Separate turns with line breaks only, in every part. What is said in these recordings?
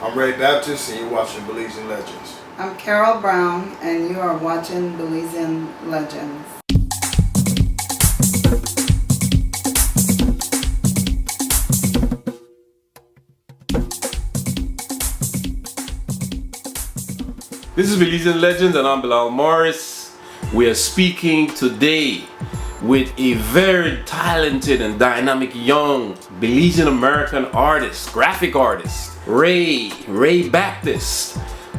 I'm Ray Baptist, and you're watching Belizean Legends.
I'm Carol Brown, and you are watching Belizean Legends.
This is Belizean Legends, and I'm Bilal Morris. We are speaking today with a very talented and dynamic young Belizean-American artist, graphic artist, Ray Baptist.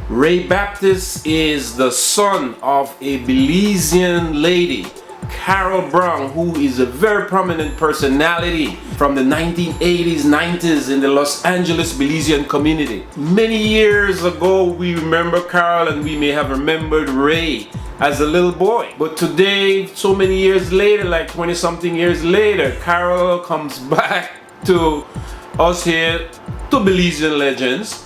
Ray Baptist is the son of a Belizean lady, Carol Brown, who is a very prominent personality from the 1980s, 90s in the Los Angeles Belizean community. Many years ago, we remember Carol, and we may have remembered Ray as a little boy. But today, so many years later, like 20-something years later, Carol comes back to us here, to Belizean Legends,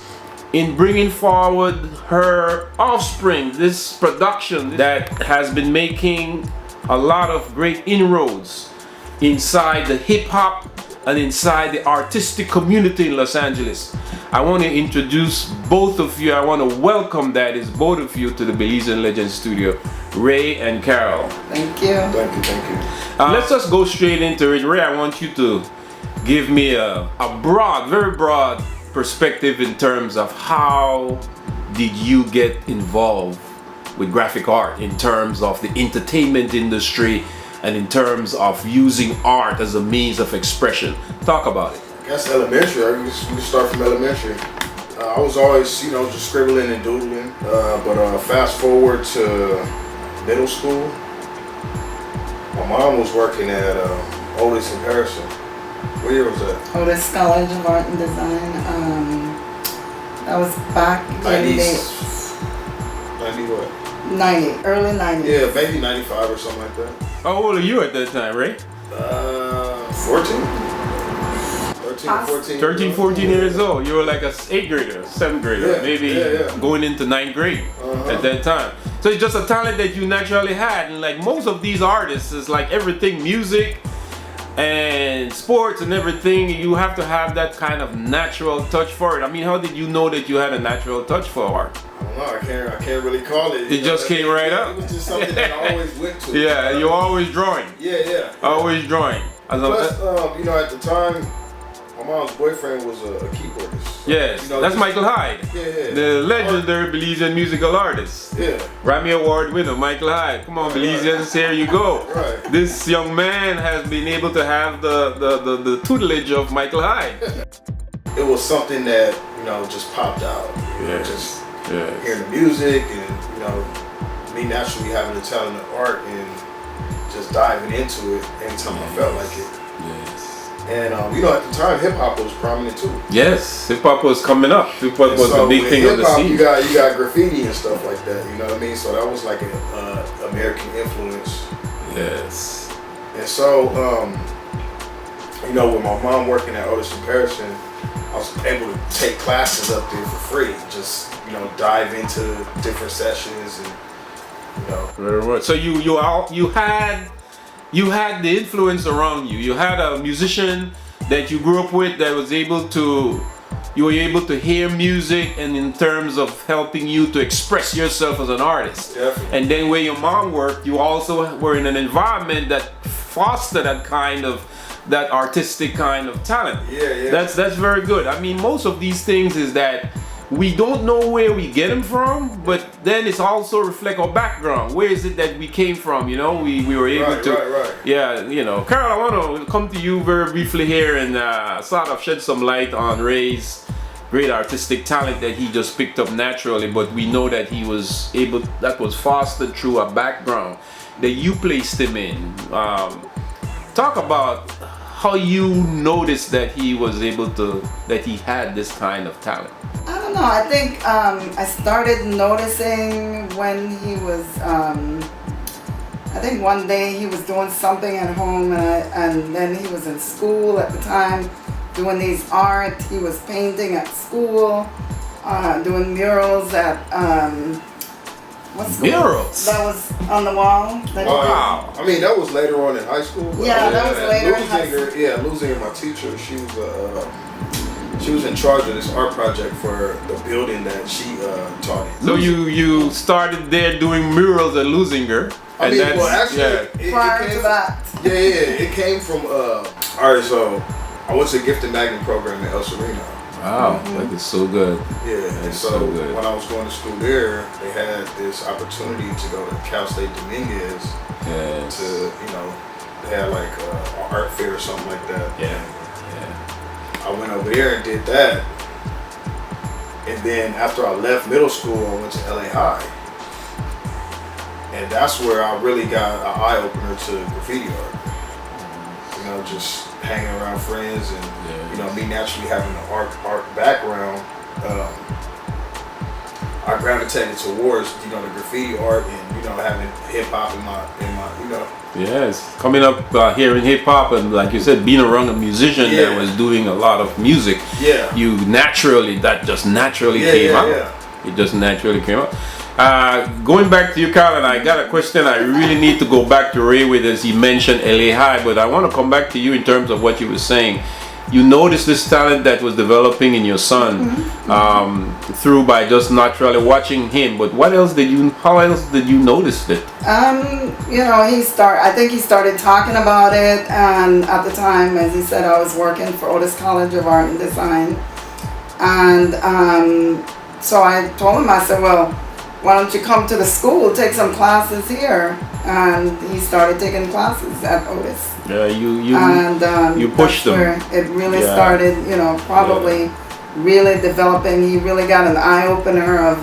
in bringing forward her offspring, this production that has been making a lot of great inroads inside the hip-hop and inside the artistic community in Los Angeles. I want to introduce both of you. I want to welcome both of you to the Belizean Legends studio, Ray and Carol.
Thank you.
Thank you, thank you.
Let's just go straight into it. Ray, I want you to give me a broad, very broad perspective in terms of how did you get involved with graphic art, in terms of the entertainment industry and in terms of using art as a means of expression. Talk about it.
I guess elementary. We can start from elementary. I was always, just scribbling and doodling. But fast forward to middle school, my mom was working at Otis in Harrison. What year was that?
Otis College of Art and Design. That was back in the
90 what?
90, early 90s.
Yeah, maybe 95 or something like that.
How old are you at that time, Ray?
14. 13 or 14.
13, 14 years old. You were like a 8th grader, 7th grader,
Yeah,
maybe
yeah.
going into 9th grade at that time. So it's just a talent that you naturally had. And like most of these artists, it's like everything, music and sports and everything, you have to have that kind of natural touch for it. I mean, how did you know that you had a natural touch for art?
I don't know, I can't really call it.
It just came right up.
It was just something that I always went to.
Yeah, you're always drawing.
Yeah.
Always drawing.
Plus, at the time, my mom's boyfriend was a keyboardist.
Yes, that's Michael Hyde.
Yeah.
The legendary Belizean musical artist.
Yeah.
Grammy Award winner, Michael Hyde. Come on, Belizeans, here you go.
Right.
This young man has been able to have the tutelage of Michael Hyde.
It was something that, just popped out. Just hearing the music and, me naturally having the talent of art and just diving into it anytime I felt like it.
Yes.
And, at the time, hip-hop was prominent too.
Yes, hip-hop was coming up. Hip-hop was
so
the big thing of the scene.
You got graffiti and stuff like that, you know what I mean? So that was like an American influence.
Yes.
And so, with my mom working at Otis in Harrison, I was able to take classes up there for free. Just, dive into different sessions and,
Very much. So you had the influence around you. You had a musician that you grew up with that was you were able to hear music, and in terms of helping you to express yourself as an artist.
Definitely.
And then where your mom worked, you also were in an environment that fostered that artistic kind of talent.
Yeah.
That's very good. I mean, most of these things is that we don't know where we get them from, but then it's also reflect our background. Where is it that we came from? We were able to.
Right.
Yeah, Carol, I want to come to you very briefly here and sort of shed some light on Ray's great artistic talent that he just picked up naturally, but we know that that was fostered through a background that you placed him in. Talk about how you noticed that he had this kind of talent.
I don't know. I think I started noticing when he was, I think one day he was doing something at home, and then he was in school at the time doing these art. He was painting at school, doing murals at, what school?
Murals?
That was on the wall.
Wow.
I mean, that was later on in high school.
Yeah, that was later in high school.
Yeah, losing my teacher, she She was in charge of this art project for the building that she taught in.
So you started there doing murals at Lusinger.
I mean, well, actually,
prior to that.
Yeah, it came from. All right, so I went to a gifted magnet program in El Sereno.
Wow, that is so good.
Yeah, and so
good.
when I was going to school there, they had this opportunity to go to Cal State Dominguez.
Yes.
To they had like an art fair or something like that.
Yeah.
I went over there and did that, and then after I left middle school, I went to LA High, and that's where I really got an eye opener to graffiti art. You know, just hanging around friends, and me naturally having an art background, I gravitated towards the graffiti art and having hip hop in my
Yes, coming up hearing hip hop and like you said, being around a musician that was doing a lot of music.
Yeah,
that just naturally came out.
Yeah.
It just naturally came out. Going back to you, Carl, and I got a question I really need to go back to Ray with, as he mentioned LA High, but I want to come back to you in terms of what you were saying. You noticed this talent that was developing in your son through by just naturally watching him. But how else did you notice it?
I think he started talking about it, and at the time, as he said, I was working for Otis College of Art and Design, and so I told him, I said, well, why don't you come to the school, take some classes here? And he started taking classes at Otis.
Yeah, you pushed him.
Where it really started, probably really developing. He really got an eye opener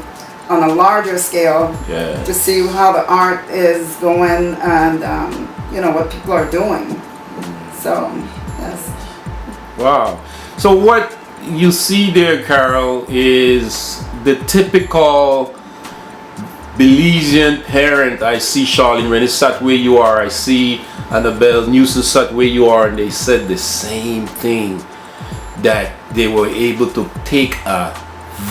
on a larger scale to see how the art is going and what people are doing. So yes.
Wow. So what you see there, Carol, is the typical Belizean parent. I see Charlene Rennie sat where you are. I see Annabelle Newsom sat where you are, and they said the same thing, that they were able to take a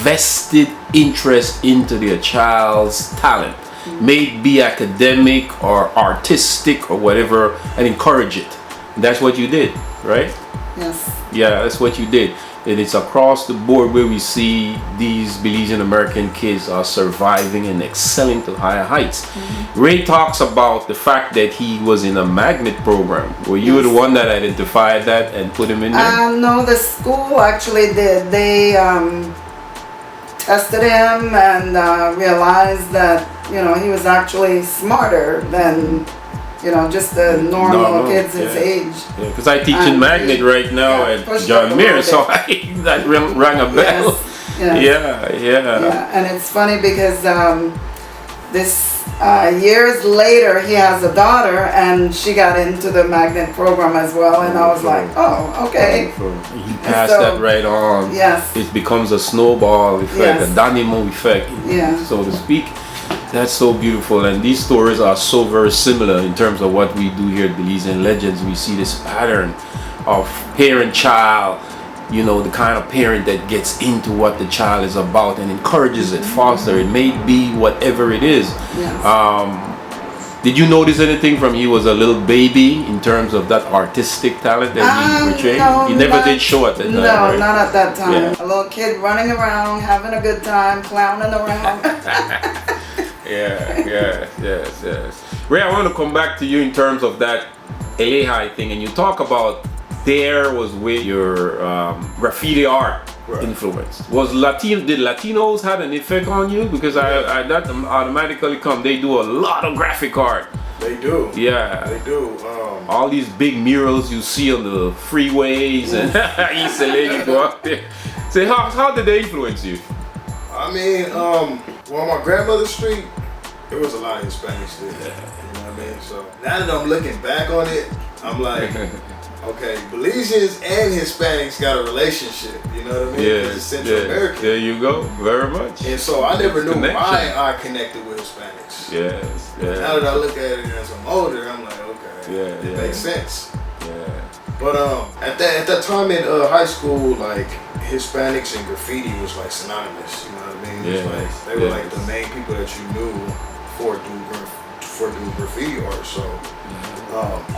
vested interest into their child's talent, may it be academic or artistic or whatever, and encourage it. And that's what you did, right?
Yes.
Yeah, that's what you did. And it's across the board where we see these Belizean-American kids are surviving and excelling to higher heights. Ray talks about the fact that he was in a magnet program. Were you the one that identified that and put him in there?
No, the school actually did. They tested him and realized that he was actually smarter than just the normal kids his age.
Yeah, because I teach in magnet right now at John Muir, so that rang a bell.
Yes.
Yeah.
And it's funny because this years later he has a daughter and she got into the magnet program as well, and I was like, oh, okay.
He passed that right on.
Yes.
It becomes a snowball effect, a dynamo effect, so to speak. That's so beautiful, and these stories are so very similar in terms of what we do here at Belizean Legends. We see this pattern of parent-child, the kind of parent that gets into what the child is about and encourages it, fosters it, may be whatever it is.
Yes.
Did you notice anything from he was a little baby in terms of that artistic talent that he portrayed?
No,
he never did show at that time,
No,
right?
not at that time.
Yeah.
A little kid running around, having a good time, clowning around.
Yes. Ray, I want to come back to you in terms of that LA High thing, and you talk about there was where your graffiti art influence. Did Latinos had an effect on you? Because I that automatically come. They do a lot of graphic art.
They do.
Yeah.
They do.
All these big murals you see on the freeways and East LA, you go up there. Say, how did they influence you?
I mean, on my grandmother's street, there was a lot of Hispanics there. You know what I mean? So now that I'm looking back on it, I'm like, okay, Belizeans and Hispanics got a relationship. You know what I mean?
Yes.
It's Central American.
There you go. Very much.
And so I never knew
Connection.
why I connected with Hispanics.
Yes.
Now that I look at it as I'm older, I'm like, okay, it makes sense.
Yeah.
But at that time in high school, like Hispanics and graffiti was like synonymous. You know what I mean? It was like, they were like the main people that you knew for doing graffiti art. So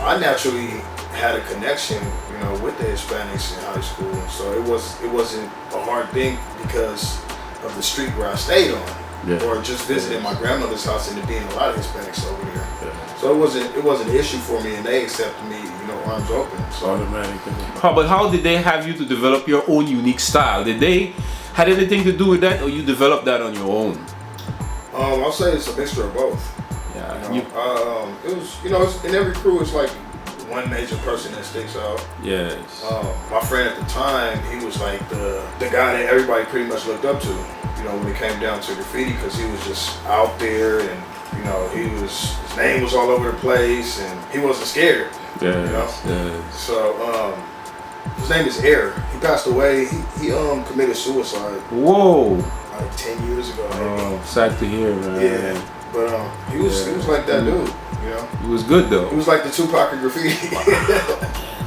I naturally had a connection, you know, with the Hispanics in high school. So it wasn't a hard thing because of the street where I stayed on, or just visiting my grandmother's house and there being a lot of Hispanics over there. So it wasn't an issue for me, and they accepted me, you know, arms open. So
automatically. But how did they have you to develop your own unique style? Did they had anything to do with that, or you developed that on your own?
I'll say it's a mixture of both.
Yeah.
You know, it was, you know, in every crew it's like one major person that sticks out.
Yes.
My friend at the time, he was like the guy that everybody pretty much looked up to, you know, when it came down to graffiti, because he was just out there, and you know, his name was all over the place, and he wasn't scared.
Yeah.
You know?
Yes.
So his name is Air. He passed away. He committed suicide.
Whoa.
Like 10 years ago.
Oh, sad to hear, man.
Yeah. But he was like that dude, you know.
He was good though.
He was like the Tupac of graffiti.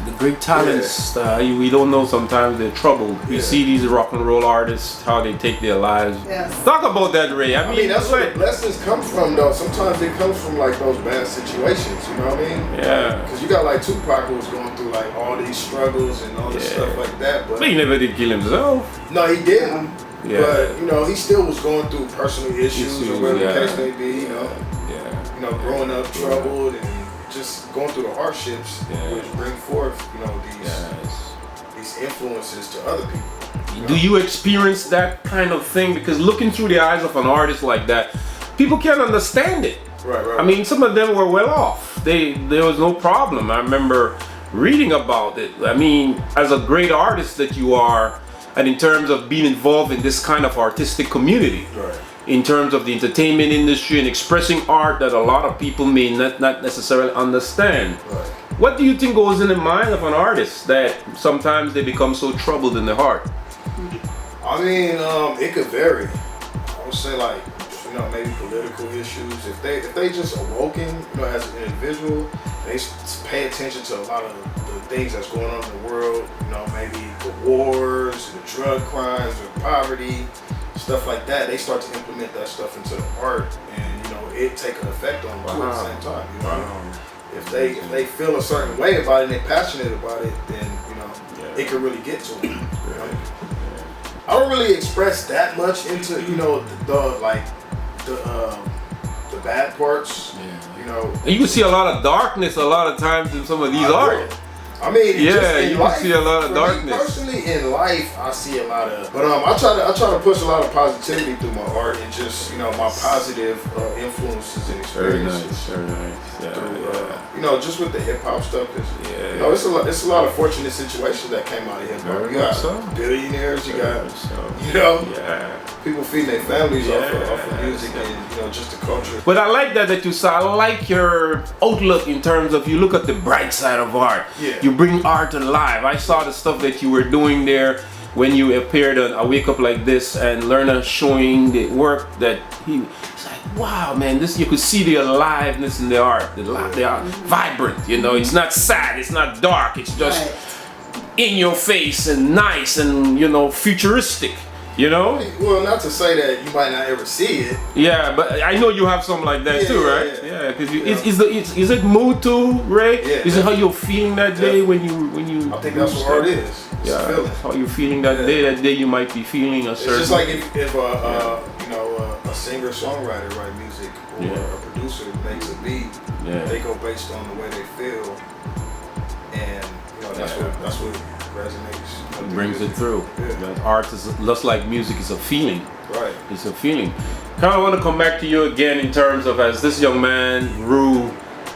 The great talents, we don't know sometimes they're troubled. You see these rock and roll artists, how they take their lives.
Yes.
Talk about that, Ray. I mean,
that's where the blessings come from, though. Sometimes it comes from like those bad situations, you know what I mean?
Yeah.
Because you got like Tupac who was going through like all these struggles and all this stuff like that. But
he never did kill himself.
No, he didn't.
Yeah.
But you know, he still was going through personal issues or whatever the case may be. You know.
Yeah.
You know, growing up troubled and just going through the hardships, which bring forth, you know, these influences to other people. You know?
Do you experience that kind of thing? Because looking through the eyes of an artist like that, people can't understand it.
Right.
I mean, some of them were well off. There was no problem. I remember reading about it. I mean, as a great artist that you are, and in terms of being involved in this kind of artistic community, in terms of the entertainment industry and expressing art that a lot of people may not necessarily understand. What do you think goes in the mind of an artist that sometimes they become so troubled in the heart?
I mean, it could vary. I would say like, you know, maybe political issues. If they just awoken, you know, as an individual, they pay attention to a lot of the things that's going on in the world. You know, maybe the wars, the drug crimes, or poverty, stuff like that. They start to implement that stuff into the art, and you know, it take an effect on them too at the same time. You know, if they feel a certain way about it and they're passionate about it, then you know, it can really get to them. You know? I don't really express that much into, you know, the bad parts. You know,
and you can see a lot of darkness a lot of times in some of these art.
I mean,
you
life,
can see a lot of darkness.
Me personally, in life, I see a lot of, but I try to push a lot of positivity through my art and just, you know, my positive influences and experiences.
Very nice.
You know, just with the hip hop stuff, you know, it's a lot of fortunate situations that came out of hip hop. You got billionaires, you got, you know, people feeding their families off of music and, you know, just the culture.
But I like that you saw. I like your outlook in terms of you look at the bright side of art. You bring art alive. I saw the stuff that you were doing there when you appeared on A Wayk Op Lyke Dis and Lorna showing the work that it's like, wow, man, this you could see the aliveness in the art. They are vibrant, you know. It's not sad, it's not dark, it's just in your face and nice and, you know, futuristic. You know?
Well, not to say that you might not ever see it.
Yeah, but I know you have something like that too, right? Yeah, because is it mood too, Ray?
Yeah.
Is it how you're feeling that day when you?
I think that's what art is. It's a feeling.
How you're feeling that day. That day you might be feeling a certain.
It's just like if you know, a singer-songwriter write music or a producer makes a beat, they go based on the way they feel, and you know that's what resonates.
Brings it through. Art is just like music, is a feeling.
Right.
It's a feeling. Kind of want to come back to you again in terms of as this young man grew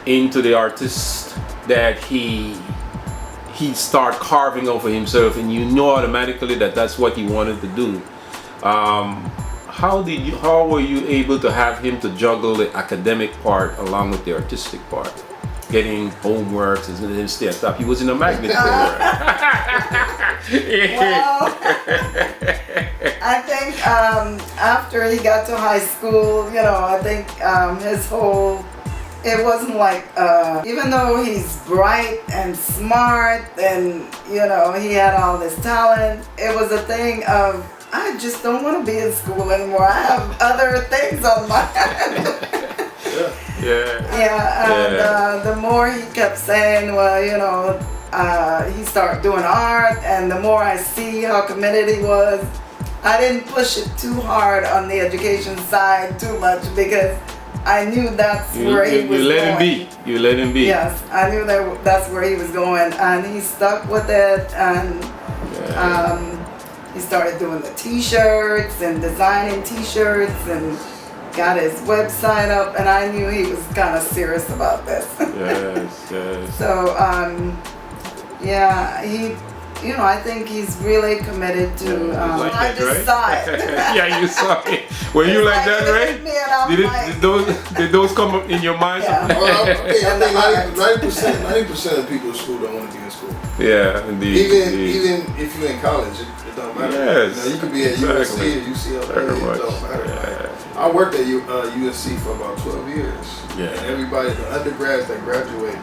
into the artist that he start carving over himself, and you know automatically that that's what he wanted to do. How were you able to have him to juggle the academic part along with the artistic part? Getting homeworks and stuff. He was in a magnet program.
Well, I think after he got to high school, you know, I think it wasn't like, even though he's bright and smart and, you know, he had all this talent, it was a thing of, I just don't want to be in school anymore. I have other things on my mind. Yeah, and the more he kept saying, well, you know, he started doing art, and the more I see how committed he was, I didn't push it too hard on the education side too much because I knew that's where he was going.
You let him be. You let him be.
Yes, I knew that's where he was going, and he stuck with it, and he started doing the T-shirts and designing T-shirts and got his website up, and I knew he was kind of serious about this.
Yes.
So, yeah, I think he's really committed to
like
I
that, right?
decide.
Yeah, you saw it. Were you like that, right? Did those come up in your mind?
Yeah.
Well, I think 90% of people in school don't want to be in school.
Yeah, indeed.
Even if you're in college, it don't matter.
Yes,
you could be at USC or UCLA, it don't matter.
Yeah.
I worked at USC for about 12 years.
Yeah.
And everybody, the undergrads that graduate,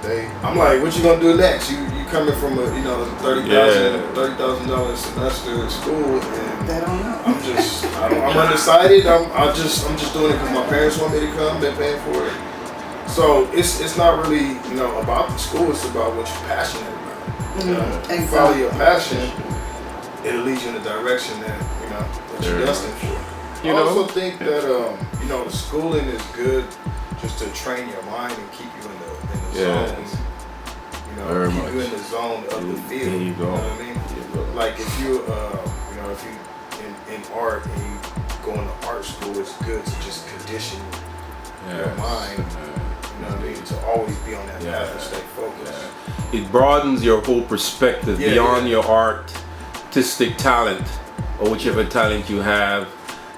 I'm like, what you gonna do next? You coming from a $30,000 semester at school, and
They don't know.
I'm undecided. I'm just doing it because my parents want me to come. They're paying for it. So it's not really about the school. It's about what you're passionate about. If you follow your passion, it'll lead you in the direction that you're destined for. I also think that the schooling is good just to train your mind and keep you in the zone. Keep you in the zone of the field.
There you go.
You know what I mean? Like if you if you in art and you go into art school, it's good to just condition your mind. You know what I mean? To always be on that path and stay focused.
It broadens your whole perspective beyond your artistic talent or whichever talent you have.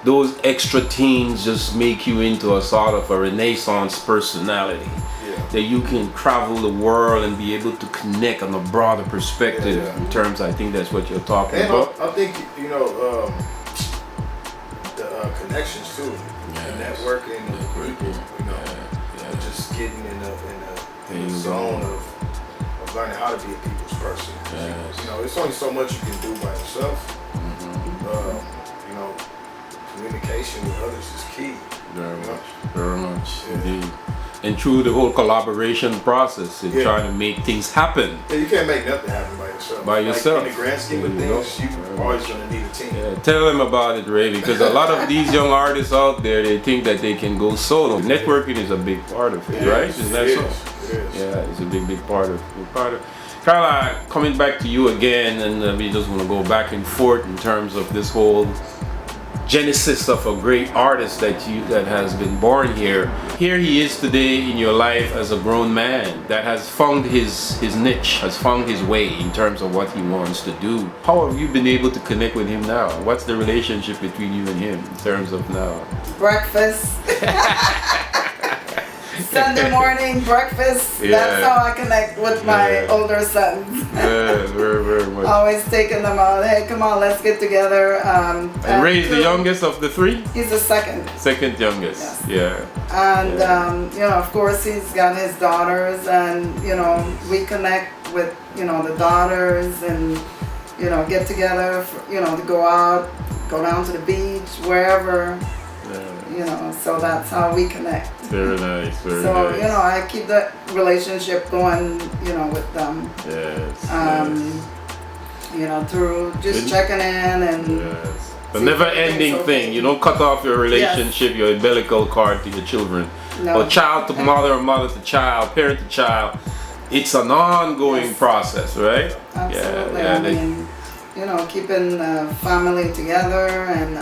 Those extra teens just make you into a sort of a Renaissance personality. That you can travel the world and be able to connect on a broader perspective in terms, I think that's what you're talking about.
I think, the connections too, the networking with people, just getting in the zone of learning how to be a people's person. It's only so much you can do by yourself. Communication with others is key.
Very much, indeed. And through the whole collaboration process and trying to make things happen.
Yeah, you can't make nothing happen by yourself. Like in the grand scheme of things, you're always going to need a team. Yeah,
tell them about it, Ray, because a lot of these young artists out there, they think that they can go solo. Networking is a big part of it, right? Isn't that so?
It is.
Yeah, it's a big part of it. Carla, coming back to you again, and we just want to go back and forth in terms of this whole genesis of a great artist that has been born here. Here he is today in your life as a grown man that has found his niche, has found his way in terms of what he wants to do. How have you been able to connect with him now? What's the relationship between you and him in terms of now?
Breakfast. Sunday morning breakfast. That's how I connect with my older sons.
Very much.
Always taking them out. Hey, come on, let's get together.
And Ray is the youngest of the three?
He's the second.
Second youngest.
Yes. And of course, he's got his daughters, and we connect with the daughters, and get together for, to go out, go down to the beach, wherever. So that's how we connect.
Very nice.
So I keep that relationship going, with them. Through just checking in and.
The never-ending thing. You don't cut off your relationship, your umbilical cord to your children, or child to mother, or mother to child, parent to child. It's an ongoing process, right?
Absolutely. Keeping the family together and.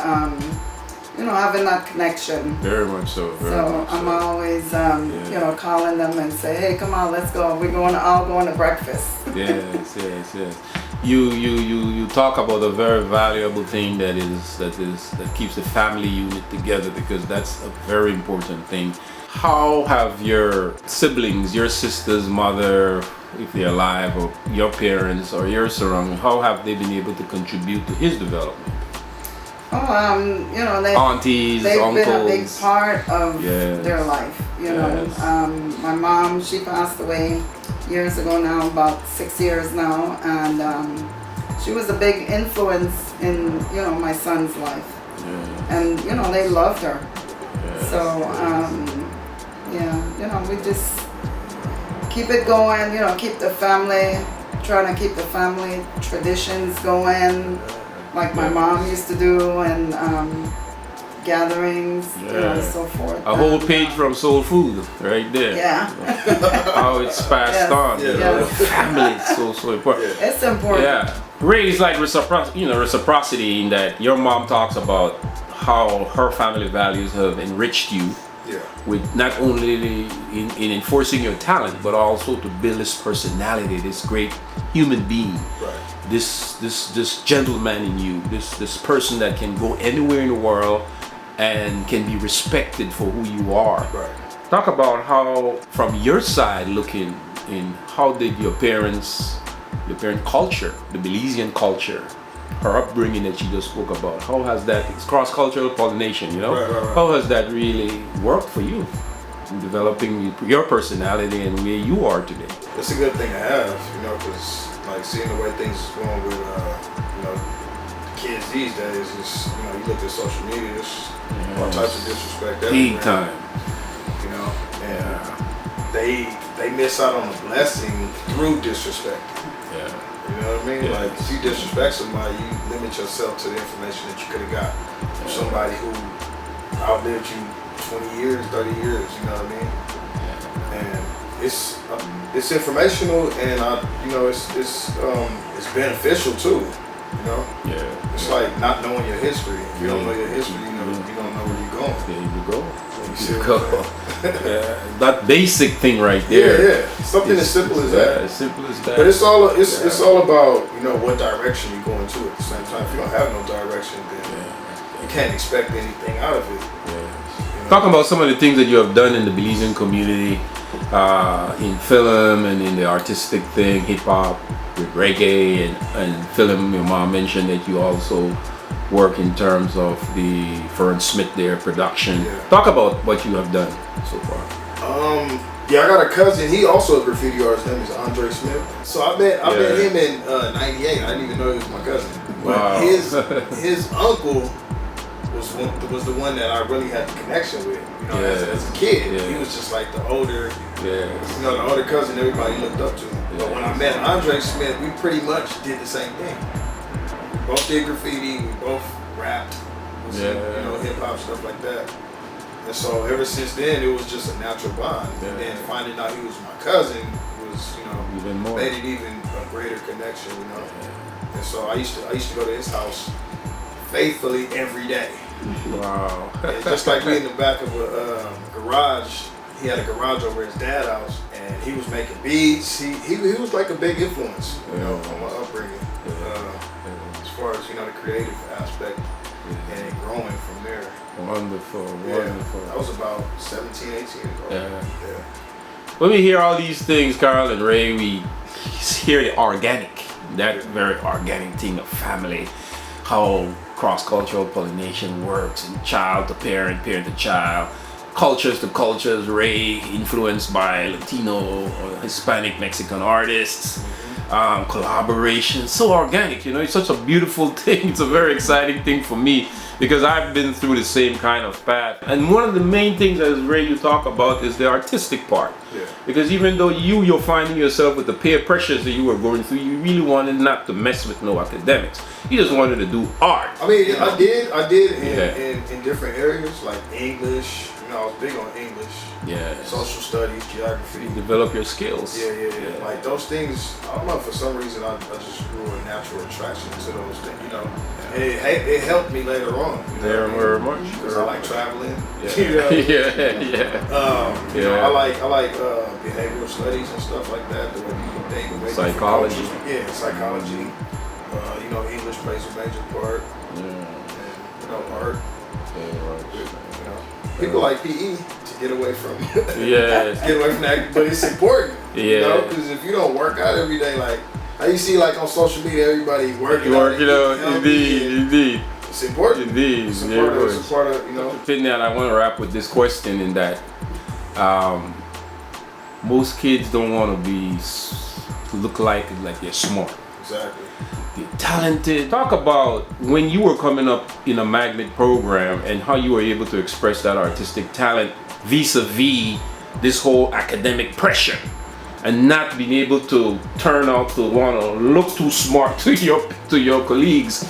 Having that connection.
Very much so.
I'm always, calling them and say, hey, come on, let's go. We're all going to breakfast.
Yes. You talk about a very valuable thing that keeps the family unit together, because that's a very important thing. How have your siblings, your sister's mother, if they're alive, or your parents or your surroundings, how have they been able to contribute to his development? Aunties,
they've
uncles.
been a big part of their life. My mom, she passed away years ago now, about 6 years now, and she was a big influence in my son's life. And they loved her. So Yeah, you know, we just keep it going, you know, keep the family, trying to keep the family traditions going, like my mom used to do, and gatherings, you know, and so forth.
A whole page from Soul Food right there.
Yeah.
How it's passed on.
Yeah.
You know, the family is so important.
It's important.
Yeah. Ray is like reciprocity in that your mom talks about how her family values have enriched you with not only in enforcing your talent, but also to build this personality, this great human being.
Right.
This gentleman in you, this person that can go anywhere in the world and can be respected for who you are.
Right.
Talk about how, from your side looking in, how did your parent culture, the Belizean culture, her upbringing that she just spoke about, how has that, it's cross-cultural pollination, you know?
Right.
How has that really worked for you in developing your personality and where you are today?
It's a good thing to have, you know, because like seeing the way things is going with, you know, kids these days is, you know, you look at social media, there's all types of disrespect everywhere.
Big time.
You know, and they miss out on a blessing through disrespect.
Yeah.
You know what I mean?
Yeah.
Like if you disrespect somebody, you limit yourself to the information that you could have got from somebody who outlived you 20 years, 30 years. You know what I mean? And it's informational, and you know, it's beneficial too. You know?
Yeah.
It's like not knowing your history. If you don't know your history, you don't know where you're going.
There you go.
You
Go. Yeah, that basic thing right there.
Yeah. Something as simple as that.
As simple as that.
But it's all about, you know, what direction you go into at the same time. If you don't have no direction, then you can't expect anything out of it.
Yeah.
You know?
Talking about some of the things that you have done in the Belizean community, in film and in the artistic thing, hip hop, with reggae and film. Your mom mentioned that you also work in terms of the Fern Smith there production.
Yeah.
Talk about what you have done so far.
Yeah, I got a cousin. He also a graffiti artist. His name is Andre Smith. So I met him in '98. I didn't even know he was my cousin. But
Wow.
his uncle was the one that I really had the connection with. You know, as a kid, he was just like the older, you know, the older cousin everybody looked up to. But when I met Andre Smith, we pretty much did the same thing. We both did graffiti. We both rapped. You know, hip hop stuff like that. And so ever since then, it was just a natural bond. And then finding out he was my cousin was, you know,
even more.
made it even a greater connection. You know. And so I used to go to his house faithfully every day.
Wow.
And just like we in the back of a garage, he had a garage over his dad's house, and he was making beats. He was like a big influence, you know, on my upbringing, as far as, you know, the creative aspect and it growing from there.
Wonderful.
I was about 17, 18 ago.
Yeah. When we hear all these things, Carl and Ray, we hear the organic, that very organic thing of family, how cross-cultural pollination works, and child to parent, parent to child, cultures to cultures. Ray influenced by Latino or Hispanic Mexican artists, collaboration, so organic, you know. It's such a beautiful thing. It's a very exciting thing for me because I've been through the same kind of path. And one of the main things, as Ray you talk about, is the artistic part. Because even though you're finding yourself with the peer pressures that you were going through, you really wanted not to mess with no academics. You just wanted to do art.
I mean, you know? I did in different areas, like English. You know, I was big on English. Social studies, geography.
You develop your skills.
Yeah. Like those things, I don't know, for some reason I just grew a natural attraction to those things, you know. It helped me later on.
Very much.
Because I like traveling.
You know?
You know, I like behavioral studies and stuff like that. The way people think, the way
psychology.
Psychology. You know, English plays a major part. And, you know, art. You know, people like PE to get away from get away from that, but it's important. You know, because if you don't work out every day, like how you see like on social media, everybody working out.
Indeed.
It's important.
Indeed.
It's a part of, you know.
Fitting that, I want to wrap with this question in that most kids don't want to look like they're smart.
Exactly.
They're talented. Talk about when you were coming up in a magnet program and how you were able to express that artistic talent vis-a-vis this whole academic pressure and not being able to turn out to want to look too smart to your colleagues.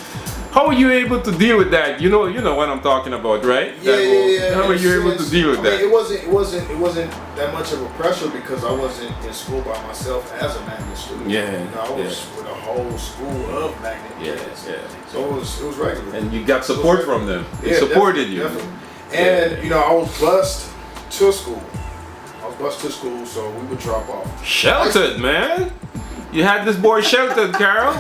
How are you able to deal with that? You know what I'm talking about, right?
Yeah.
How are you able to deal with that?
It wasn't that much of a pressure because I wasn't in school by myself as a magnet student. I was with a whole school of magnet kids. So it was regular.
And you got support from them. They supported you.
Definitely. And I was bused to school. So we would drop off.
Sheltered, man. You had this boy sheltered, Carol.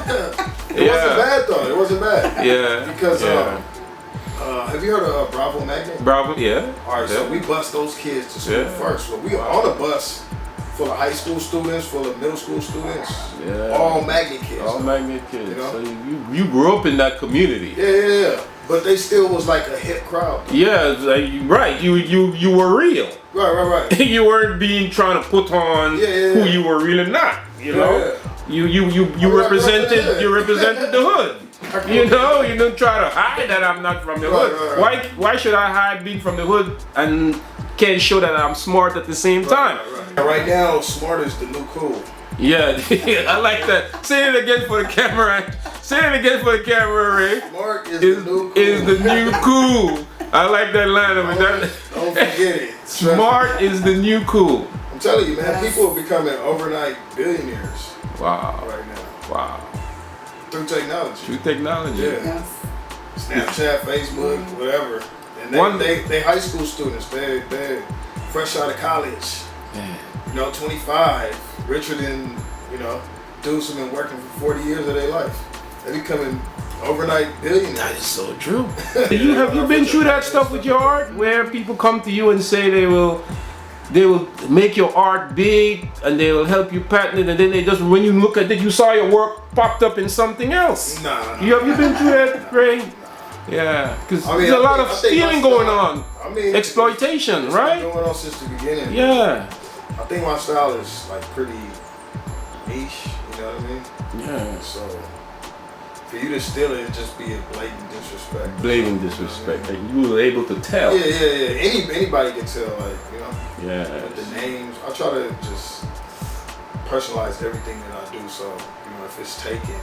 It wasn't bad though. It wasn't bad.
Yeah.
Because have you heard of Bravo Magnet?
Bravo, yeah.
All right, so we bus those kids to school first. So we were on a bus full of high school students, full of middle school students, all magnet kids.
All magnet kids. So you grew up in that community.
Yeah. But they still was like a hip crowd.
Yeah, right. You were real.
Right.
You weren't being trying to put on who you were really not. You know, you represented the hood. You don't try to hide that I'm not from the hood.
Right.
Why should I hide being from the hood and can't show that I'm smart at the same time?
Right now, smart is the new cool.
Yeah, I like that. Say it again for the camera. Say it again for the camera, Ray.
Smart is the new cool.
Is the new cool. I like that line of that.
Don't forget it.
Smart is the new cool.
I'm telling you, man, people are becoming overnight billionaires.
Wow.
Right now.
Wow.
Through technology.
Through technology.
Yeah. Snapchat, Facebook, whatever. And they high school students. They're fresh out of college.
Man.
25, richer than, dudes who've been working for 40 years of their life. They're becoming overnight billionaires.
That is so true. Have you been through that stuff with your art, where people come to you and say they will make your art big and they will help you patent it, and then they just, when you look at it, you saw your work popped up in something else?
Nah.
Have you been through that, Ray? Yeah, because there's a lot of stealing going on. Exploitation, right?
It's been going on since the beginning.
Yeah.
I think my style is like pretty niche, you know what I mean?
Yeah.
So for you to steal it, it'd just be a blatant disrespect.
Blatant disrespect. And you were able to tell.
Yeah. Anybody can tell,
Yeah.
the names. I try to just personalize everything that I do. So, if it's taken,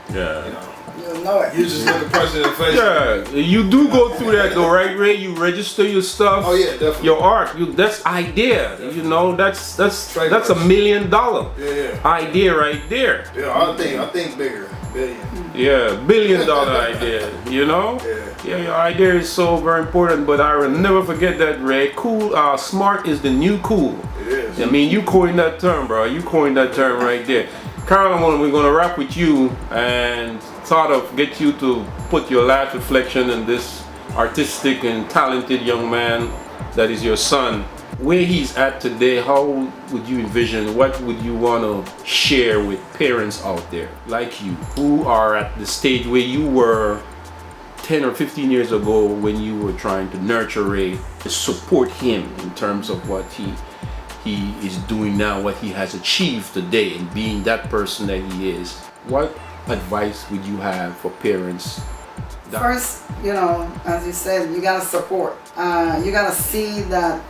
you'll know it.
You just look the person in the face.
Yeah, you do go through that though, right, Ray? You register your stuff.
Oh yeah, definitely.
Your art, that's idea. Definitely. That's $1 million idea right there.
Yeah, I think bigger, billion.
Yeah, $1 billion idea. Yeah, your idea is so very important. But I will never forget that, Ray. Cool, smart is the new cool.
It is.
I mean, you coined that term, bro. You coined that term right there. Carol, we're going to wrap with you and sort of get you to put your last reflection on this artistic and talented young man that is your son. Where he's at today, how would you envision, what would you want to share with parents out there like you who are at the stage where you were 10 or 15 years ago when you were trying to nurture Ray, to support him in terms of what he is doing now, what he has achieved today, and being that person that he is? What advice would you have for parents?
First, as you said, you gotta support. You gotta see that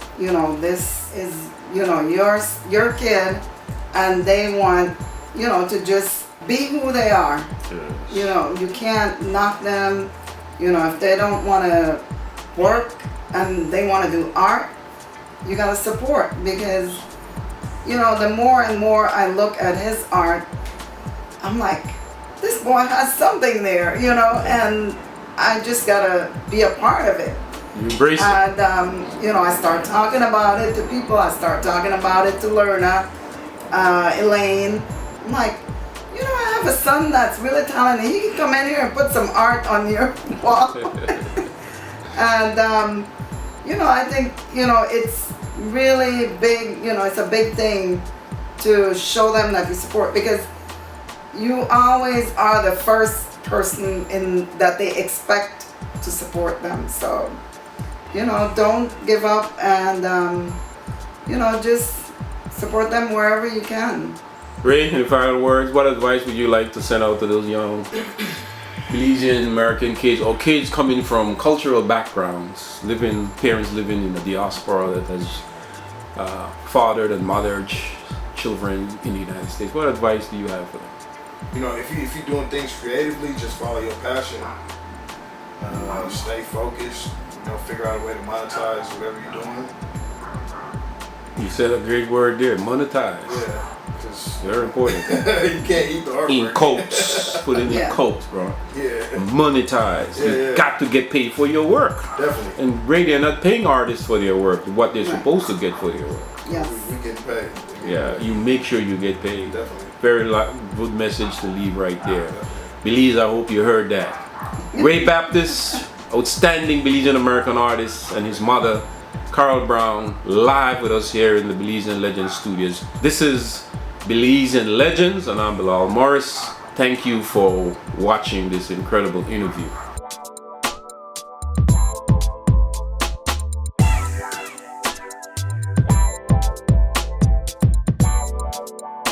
this is your kid, and they want to just be who they are.
Yes.
You can't knock them. If they don't want to work and they want to do art, you gotta support, because the more and more I look at his art, I'm like, this boy has something there, and I just gotta be a part of it.
You embrace it.
And I start talking about it to people. I start talking about it to Lorna, Elaine. I'm like, I have a son that's really talented. He can come in here and put some art on your wall. And I think it's really big. It's a big thing to show them that you support, because you always are the first person that they expect to support them. So don't give up, and just support them wherever you can.
Ray, in final words, what advice would you like to send out to those young Belizean-American kids or kids coming from cultural backgrounds, parents living in the diaspora that has fathered and mothered children in the United States. What advice do you have for them?
You know, if you're doing things creatively, just follow your passion. Stay focused. You know, figure out a way to monetize whatever you're doing.
You said a great word there, monetize.
Yeah, because
very important.
you can't eat the artwork.
In quotes, put in your quotes, bro.
Yeah.
Monetize. You got to get paid for your work.
Definitely.
And really, they're not paying artists for their work, what they're supposed to get for their work.
Yes.
We getting paid.
You make sure you get paid.
Definitely.
Very good message to leave right there. Belize, I hope you heard that. Ray Baptist, outstanding Belizean-American artist, and his mother, Carl Brown, live with us here in the Belizean Legends studios. This is Belizean Legends, and I'm Bilal Morris. Thank you for watching this incredible interview.